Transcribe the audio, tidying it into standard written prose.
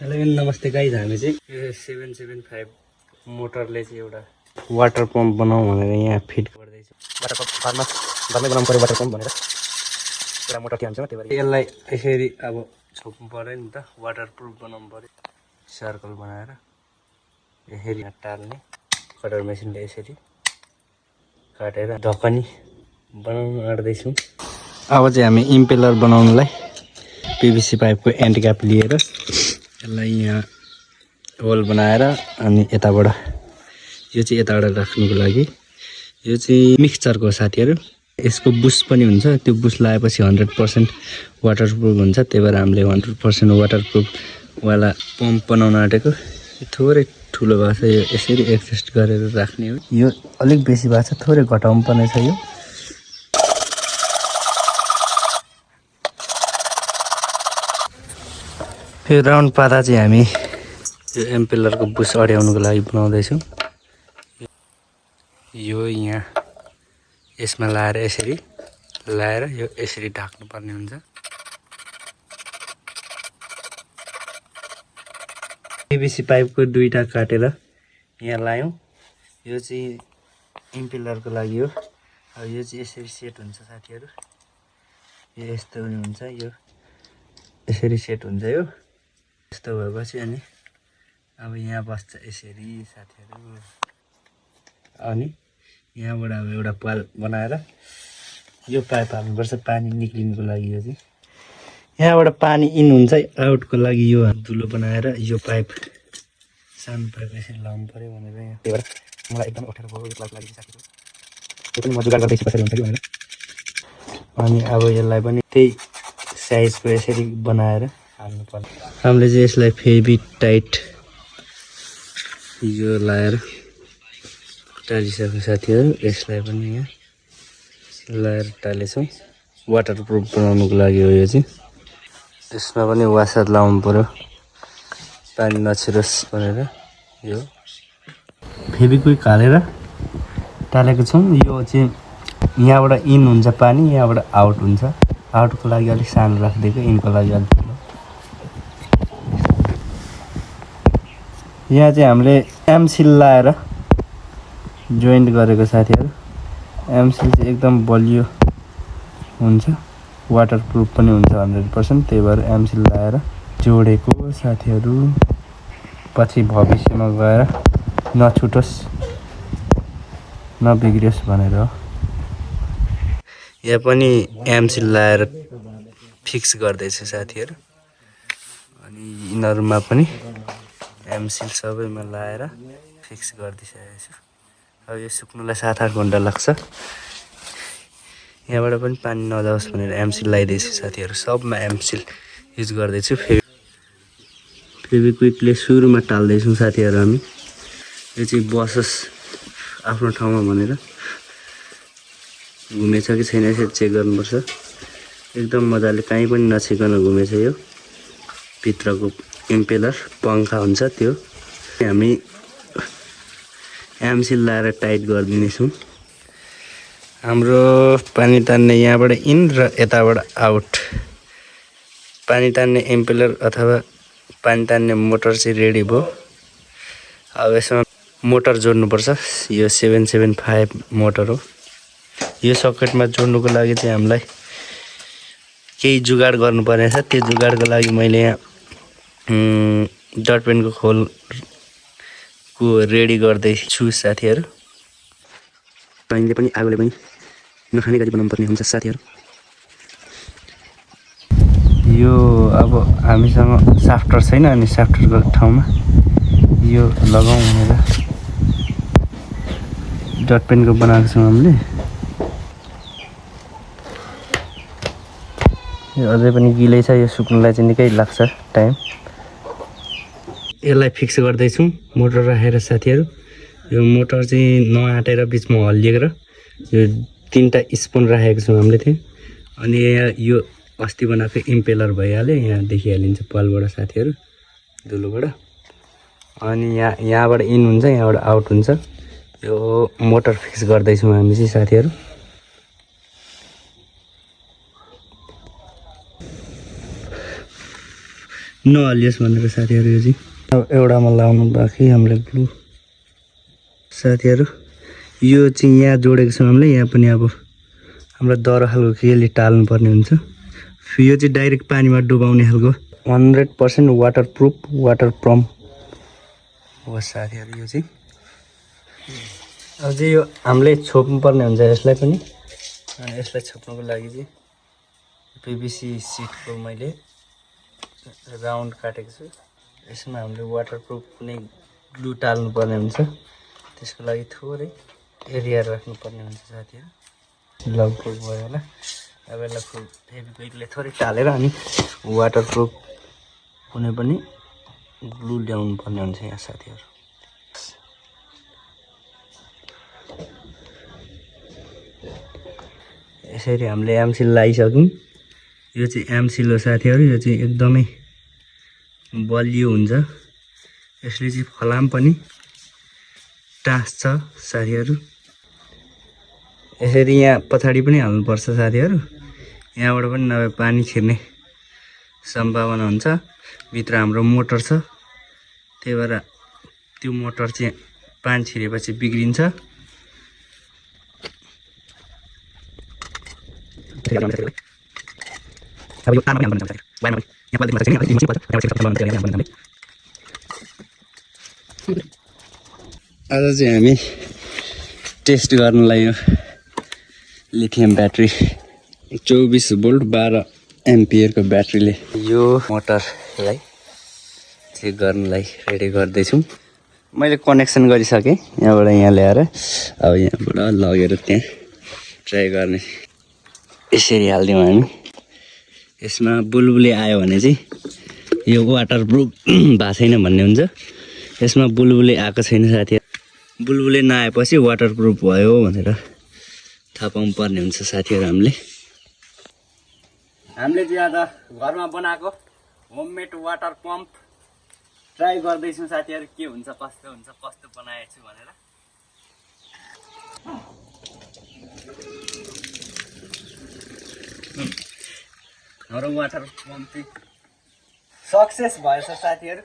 Hello नमस्ते guys, हामी चाहिँ 775 मोटरले चाहिँ एउटा वाटर पम्प बनाऊ भनेर यहाँ फिट गर्दैछु। वाटर पम्प घरमा घरमै बनाउनु पऱ्यो वाटर पम्प भनेर एउटा मोटर थियो त्यही भएर यसलाई यसरी अब छोप्नु पऱ्यो नि त, वाटर प्रुफ बनाउनु पऱ्यो। सर्कल बनाएर यसरी टाल्ने कटर मेसिनले यसरी काटेर ढकनी बनाउनु आँट्दैछौँ। अब चाहिँ हामी इम्पेलर बनाउनुलाई पिभिसी पाइपको एन्ड क्याप लिएर यसलाई यहाँ होल बनाएर अनि यताबाट यो चाहिँ यताबाट राख्नुको लागि यो चाहिँ मिक्सचरको साथीहरू। यसको बुस पनि हुन्छ, त्यो बुस लगाएपछि 100% वाटरप्रुफ हुन्छ। त्यही भएर हामीले 100% वाटरप्रुफवाला पम्प बनाउन आँटेको। थोरै ठुलो भएको छ, यो यसरी एडजस्ट गरेर राख्ने हो। यो अलिक बेसी भएको छ, थोरै घटाउनु पर्ने छ। यो राउन्ड पाता चाहिँ हामी यो एम्पेलरको बुस अड्याउनुको लागि बनाउँदैछौँ। यो यहाँ यसमा लाएर यसरी लाएर यो यसरी ढाक्नुपर्ने हुन्छ। पिभिसी पाइपको दुईटा काटेर यहाँ लायौँ। यो चाहिँ इम्पेलरको लागि हो। अब यो चाहिँ यसरी सेट हुन्छ साथीहरू। यो यस्तो पनि हुन्छ, यो यसरी सेट हुन्छ। यो यस्तो भएपछि अनि अब यहाँ बस्छ यसरी साथीहरू। अनि यहाँबाट अब एउटा पाल बनाएर यो पाइप हाल्नुपर्छ पानी निक्लिनुको लागि। यो चाहिँ यहाँबाट पानी इन हुन्छ, आउटको लागि यो धुलो बनाएर यो पाइप सानो पाइप यसरी लाउनु पऱ्यो भनेर यहाँ। त्यही भएर मलाई एकदम अप्ठ्यारो भयो यो लागि साथीहरू। त्यो पनि म जुगाड गर्दैछु कसरी हुन्छ कि भनेर। अनि अब यसलाई पनि त्यही साइजको यसरी बनाएर हाल्नु पर्छ। हामीले चाहिँ यसलाई फेभी टाइट यो लाएर टालिसक्यो साथीहरू। यसलाई पनि यहाँ लाएर टालेछौँ। वाटरप्रुफ बनाउनुको लागि हो यो चाहिँ। यसमा पनि वासर लाउनु पऱ्यो पानी नछिरोस् भनेर। यो फेभिक्विक हालेर टालेको छौँ। यो चाहिँ यहाँबाट इन हुन्छ पानी, यहाँबाट आउट हुन्छ। आउटको लागि अलिक सानो राखिदिएको, इनको लागि अलिक ठुलो। यहाँ चाहिँ हामीले एमसिल लाएर जोइन्ट गरेको साथीहरू। एमसिल चाहिँ एकदम बलियो हुन्छ, वाटरप्रुफ पनि हुन्छ 100%। त्यही भएर एमसिल लाएर जोडेको साथीहरू। पछि भविष्यमा गएर नछुटोस् नबिग्रियोस् भनेर हो। यहाँ पनि एमसिल लाएर फिक्स गर्दैछु साथीहरू। अनि यिनीहरूमा पनि एमसिल सबैमा लाएर फिक्स गरिदिइसकेको छु। अब यो सुक्नुलाई 7-8 घन्टा लाग्छ। यहाँबाट पनि पानी नजाओस् भनेर एमसिल लगाइदिएछु साथीहरू। सबमा एमसिल युज गर्दैछु। फेभिक्विकले सुरुमा टाल्दैछौँ साथीहरू हामी। यो चाहिँ बसोस् आफ्नो ठाउँमा भनेर। घुमेछ कि छैन यसरी चेक गर्नुपर्छ। एकदम मजाले कहीँ पनि नछिकन घुमेछ। यो भित्रको इम्पेलर पङ्खा हुन्छ त्यो हामी एमसिल लाएर टाइट गरिदिनेछौँ। हाम्रो पानी तान्ने यहाँबाट इन र यताबाट आउट पानी तान्ने इम्पेलर अथवा पानी तान्ने मोटर चाहिँ रेडी भयो। अब यसमा मोटर जोड्नुपर्छ। यो 775 मोटर हो। यो सकेटमा जोड्नुको लागि चाहिँ हामीलाई केही जुगाड गर्नुपर्ने छ। त्यो जुगाडको लागि मैले यहाँ डट पेनको खोलको रेडी गर्दैछु साथीहरू। पानीले पनि आगोले पनि नखाने गरी बनाउनु पर्ने हुन्छ साथीहरू। यो अब हामीसँग साफ्टर छैन, अनि साफ्टरको ठाउँमा यो लगाउँ भनेर डट पेनको बनाएको छौँ हामीले। यो अझै पनि गिलै छ, यो सुक्नुलाई चाहिँ निकै लाग्छ टाइम। यसलाई फिक्स गर्दैछौँ मोटर राखेर साथीहरू। यो मोटर चाहिँ नआँटेर बिचमा हल्लिएर यो 3टा स्पुन राखेको छौँ हामीले त्यहाँ। अनि यहाँ यो अस्ति बनाएको इम्पेलर भइहाल्यो, यहाँ देखिहालिन्छ पालबाट साथीहरू धुलोबाट। अनि यहाँबाट इन हुन्छ, यहाँबाट आउट हुन्छ। यो मोटर फिक्स गर्दैछौँ हामी चाहिँ साथीहरू। नहलियोस् भनेर साथीहरू। यो चाहिँ अब एउटामा लाउनु बाँकी हामीले ग्लु साथीहरू। यो चाहिँ यहाँ जोडेको छ हामीले, यहाँ पनि अब हाम्रो दर खालको केले टाल्नुपर्ने हुन्छ। यो चाहिँ डाइरेक्ट पानीमा डुबाउने खालको 100% वाटरप्रुफ वाटर पम्प हो साथीहरू। यो चाहिँ अब चाहिँ यो हामीले छोप्नुपर्ने हुन्छ यसलाई पनि। यसलाई छोप्नुको लागि चाहिँ पिभिसी सिटको मैले राउन्ड काटेको छु। यसमा हामीले वाटरप्रुफ कुनै ग्लु टाल्नुपर्ने हुन्छ, त्यसको लागि थोरै एरिया राख्नुपर्ने हुन्छ साथीहरू। लगभग भयो होला। अब यसलाई फुल फेभिक्विकले थोरै टालेर अनि वाटरप्रुफ कुनै पनि ग्लु ल्याउनु पर्ने हुन्छ यहाँ साथीहरू। यसरी हामीले एमसिल लगाइसक्यौँ। यो चाहिँ एमसिल हो साथीहरू। यो चाहिँ एकदमै बलियो हुन्छ। यसले चाहिँ फलाम पनि टाँस्छ साथीहरू। यसरी यहाँ पछाडि पनि हाल्नुपर्छ साथीहरू। यहाँबाट पनि नभए पानी छिर्ने सम्भावना हुन्छ। भित्र हाम्रो मोटर छ, त्यही भएर त्यो मोटर चाहिँ पानी छिरेपछि बिग्रिन्छ। आज चाहिँ हामी टेस्ट गर्नलाई यो लिथियम ब्याट्री 24 भोल्ट 12 एम्पियरको ब्याट्रीले यो मोटरलाई चेक गर्नलाई रेडी गर्दैछौँ। मैले कनेक्सन गरिसकेँ यहाँबाट यहाँ ल्याएर। अब यहाँबाट लगेर त्यहाँ ट्राई गर्ने। यसरी हालिदिउँ हामी। यसमा बुलबुले आयो भने चाहिँ यो वाटरप्रुफ भएको छैन भन्ने हुन्छ। यसमा बुलबुले आएको छैन साथीहरू। बुलबुले नआएपछि वाटरप्रुफ भयो भनेर थाहा पाउनु पर्ने हुन्छ साथीहरू। हामीले चाहिँ आज घरमा बनाएको होममेड वाटर पम्प ट्राई गर्दैछौँ साथीहरू। के हुन्छ कस्तो बनाएको छु भनेर। हाम्रो वाटर पम्प चाहिँ सक्सेस भएछ साथीहरू।